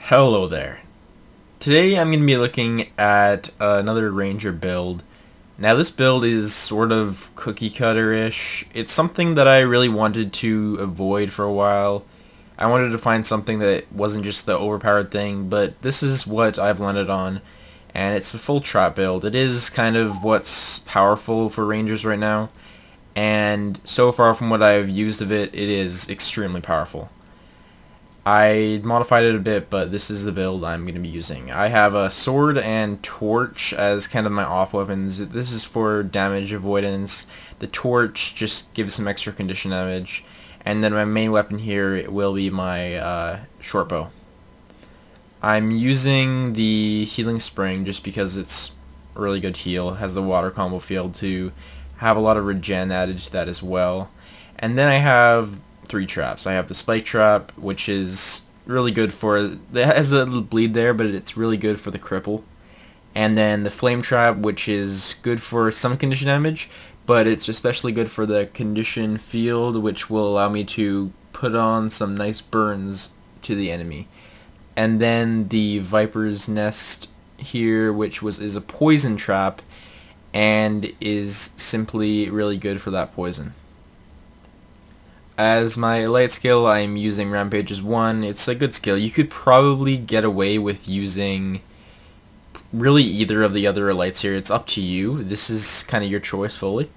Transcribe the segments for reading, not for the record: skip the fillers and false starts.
Hello there. Today I'm going to be looking at another Ranger build. Now this build is sort of cookie cutter-ish. It's something that I really wanted to avoid for a while. I wanted to find something that wasn't just the overpowered thing, but this is what I've landed on. And it's a full trap build. It is kind of what's powerful for Rangers right now. And so far from what I've used of it, it is extremely powerful. I modified it a bit, but this is the build I'm going to be using. I have a sword and torch as kind of my off weapons. This is for damage avoidance. The torch just gives some extra condition damage. And then my main weapon here will be my short bow. I'm using the healing spring just because it's a really good heal. It has the water combo field to have a lot of regen added to that as well. And then I have 3 traps. I have the spike trap, which is really good for, it has a little bleed there, but it's really good for the cripple. And then the flame trap, which is good for some condition damage, but it's especially good for the condition field, which will allow me to put on some nice burns to the enemy. And then the Viper's Nest here, which is a poison trap, and is simply really good for that poison. As my elite skill, I'm using Rampage's 1. It's a good skill. You could probably get away with using really either of the other elites here. It's up to you. This is kind of your choice fully.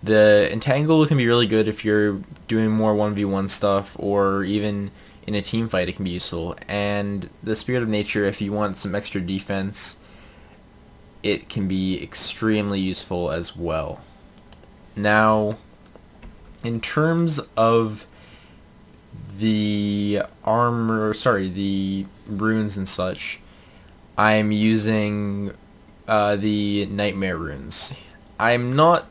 The Entangle can be really good if you're doing more 1v1 stuff, or even in a team fight it can be useful. And the Spirit of Nature, if you want some extra defense, it can be extremely useful as well. Now, in terms of the the runes and such, I'm using the Nightmare runes. I'm not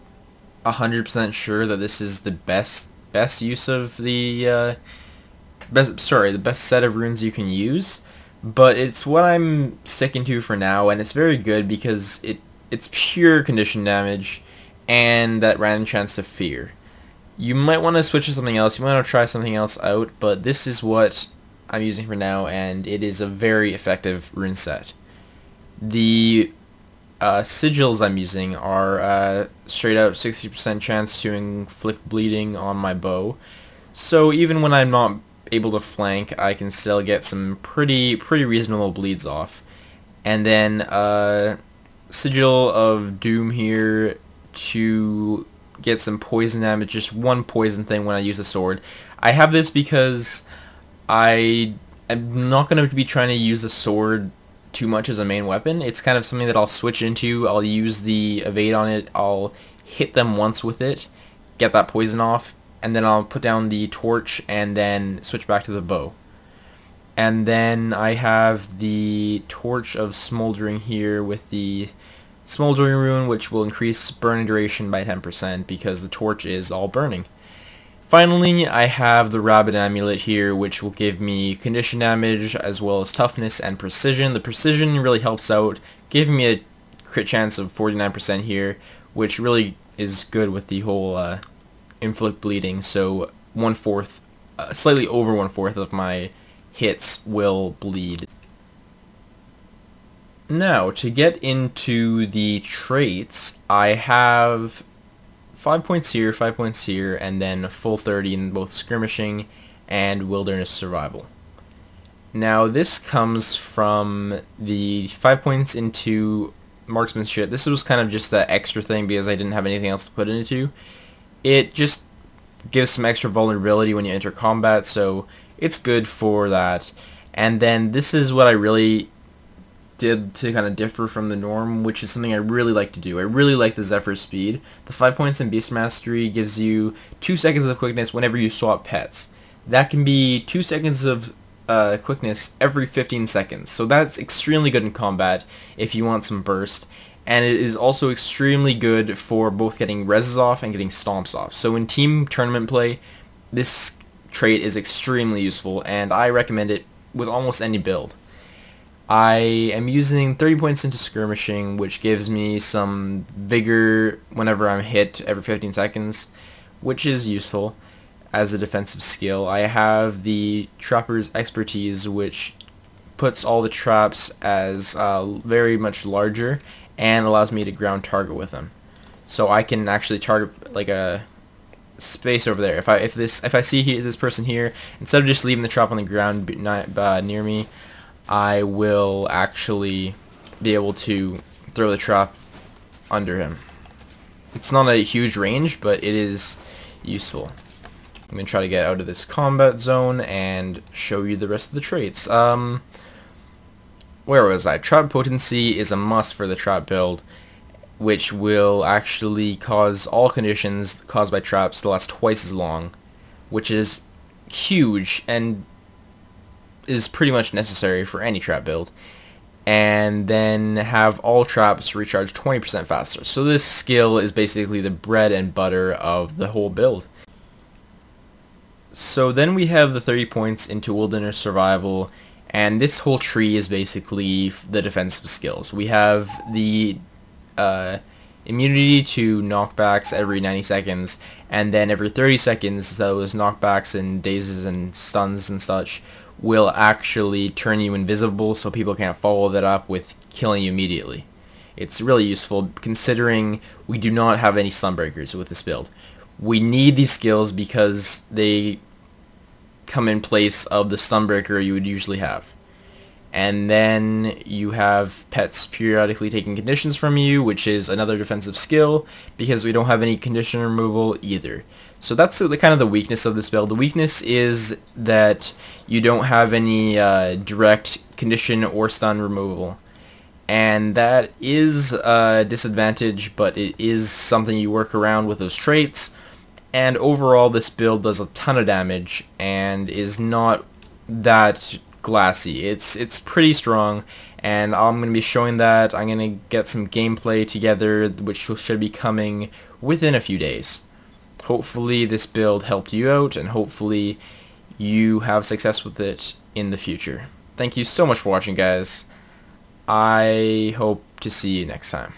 100% sure that this is the best use of the the best set of runes you can use, but it's what I'm sticking to for now, and it's very good because it's pure condition damage and that random chance to fear. You might want to switch to something else, you might want to try something else out, but this is what I'm using for now, and it is a very effective rune set. The sigils I'm using are straight out 60% chance to inflict bleeding on my bow, so even when I'm not able to flank, I can still get some pretty reasonable bleeds off. And then Sigil of Doom here to get some poison damage, just one poison thing when I use a sword. I have this because I am not going to be trying to use the sword too much as a main weapon. It's kind of something that I'll switch into. I'll use the evade on it, I'll hit them once with it, get that poison off, and then I'll put down the torch and then switch back to the bow. And then I have the Torch of Smoldering here with the Smoldering rune, which will increase burning duration by 10% because the torch is all burning. Finally, I have the Rabbit Amulet here, which will give me condition damage as well as toughness and precision. The precision really helps out, giving me a crit chance of 49% here, which really is good with the whole inflict bleeding, so 1/4, slightly over 1/4 of my hits will bleed. Now, to get into the traits, I have 5 points here, 5 points here, and then a full 30 in both Skirmishing and Wilderness Survival. Now, this comes from the 5 points into Marksmanship. This was kind of just the extra thing because I didn't have anything else to put it into. It just gives some extra vulnerability when you enter combat, so it's good for that. And then this is what I really did to kind of differ from the norm, which is something I really like to do. I really like the Zephyr Speed. The 5 points in Beast Mastery gives you 2 seconds of quickness whenever you swap pets. That can be 2 seconds of quickness every 15 seconds, so that's extremely good in combat if you want some burst. And it is also extremely good for both getting reses off and getting stomps off. So in team tournament play, this trait is extremely useful, and I recommend it with almost any build. I am using 30 points into Skirmishing, which gives me some vigor whenever I'm hit every 15 seconds, which is useful as a defensive skill. I have the Trapper's Expertise, which puts all the traps as very much larger and allows me to ground target with them. So I can actually target like a space over there. If I see this person here, instead of just leaving the trap on the ground near me, I will actually be able to throw the trap under him. It's not a huge range, but it is useful. I'm going to try to get out of this combat zone and show you the rest of the traits. Where was I? Trap potency is a must for the trap build, which will actually cause all conditions caused by traps to last twice as long, which is huge and is pretty much necessary for any trap build. And then have all traps recharge 20% faster. So this skill is basically the bread and butter of the whole build. So then we have the 30 points into Wilderness Survival, and this whole tree is basically the defensive skills. We have the immunity to knockbacks every 90 seconds, and then every 30 seconds those knockbacks and dazes and stuns and such will actually turn you invisible so people can't follow that up with killing you immediately. It's really useful considering we do not have any Sunbreakers with this build. We need these skills because they come in place of the Sunbreaker you would usually have. And then you have pets periodically taking conditions from you, which is another defensive skill, because we don't have any condition removal either. So that's the kind of the weakness of this build. The weakness is that you don't have any direct condition or stun removal. And that is a disadvantage, but it is something you work around with those traits. And overall, this build does a ton of damage and is not that glassy. It's pretty strong, and I'm going to be showing that. I'm going to get some gameplay together, which should be coming within a few days. Hopefully this build helped you out, and hopefully you have success with it in the future. Thank you so much for watching, guys. I hope to see you next time.